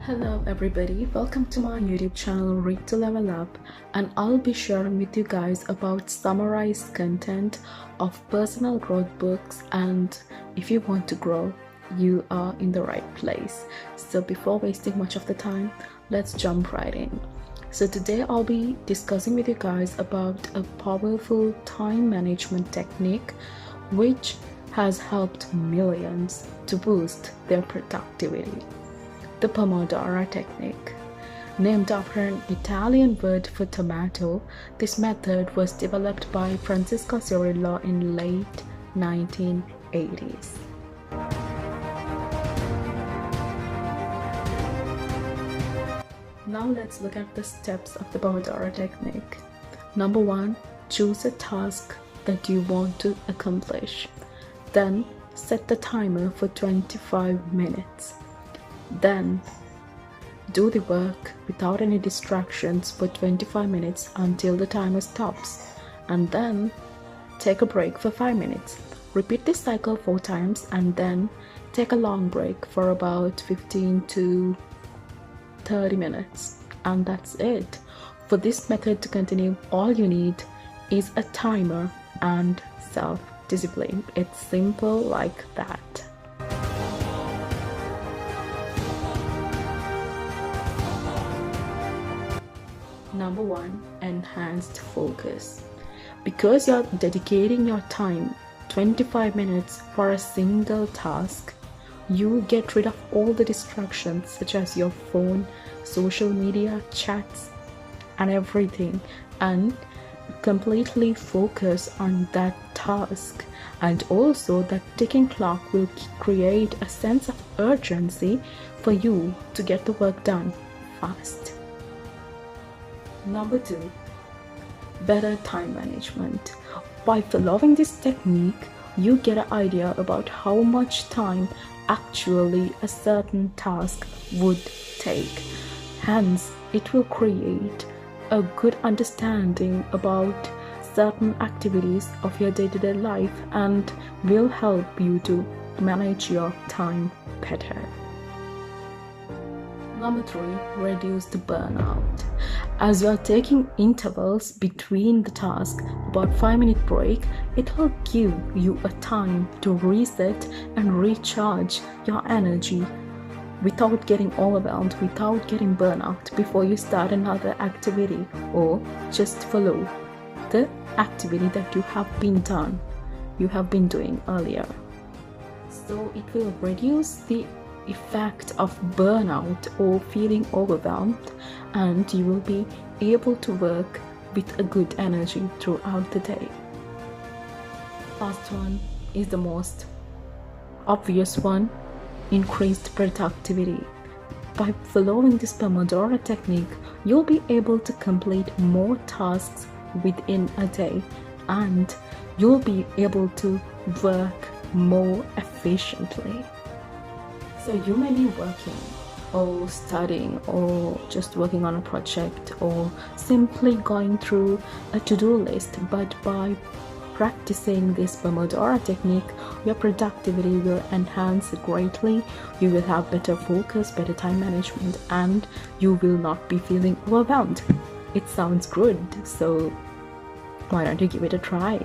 Hello everybody, welcome to my YouTube channel Read to Level Up, and I'll be sharing with you guys about summarized content of personal growth books. And if you want to grow, you are in the right place. So before wasting much of the time, let's jump right in. So today I'll be discussing with you guys about a powerful time management technique which has helped millions to boost their productivity. The Pomodoro Technique. Named after an Italian word for tomato, this method was developed by Francesco Cirillo in late 1980s. Now let's look at the steps of the Pomodoro Technique. Number 1. Choose a task that you want to accomplish. Then set the timer for 25 minutes. Then do the work without any distractions for 25 minutes until the timer stops, and then take a break for 5 minutes. Repeat this cycle 4 times and then take a long break for about 15 to 30 minutes, and that's it. For this method to continue, all you need is a timer and self-discipline. It's simple like that. Number 1. Enhanced focus. Because you're dedicating your time 25 minutes for a single task, you get rid of all the distractions such as your phone, social media, chats, and everything, and completely focus on that task. And also that ticking clock will create a sense of urgency for you to get the work done fast. Number 2. Better time management. By following this technique, you get an idea about how much time actually a certain task would take. Hence, it will create a good understanding about certain activities of your day-to-day life and will help you to manage your time better. Number 3. Reduce the burnout. As you are taking intervals between the tasks, about 5-minute break, it will give you a time to reset and recharge your energy without getting overwhelmed, without getting burnout before you start another activity, or just follow the activity that you have been doing earlier. So it will reduce the effect of burnout or feeling overwhelmed, and you will be able to work with a good energy throughout the day. Last one is the most obvious one: increased productivity. By following this Pomodoro technique, you'll be able to complete more tasks within a day, and you'll be able to work more efficiently. So you may be working or studying or just working on a project or simply going through a to-do list, but by practicing this Pomodoro technique, your productivity will enhance greatly. You will have better focus, better time management, and you will not be feeling overwhelmed. It sounds good, so why don't you give it a try?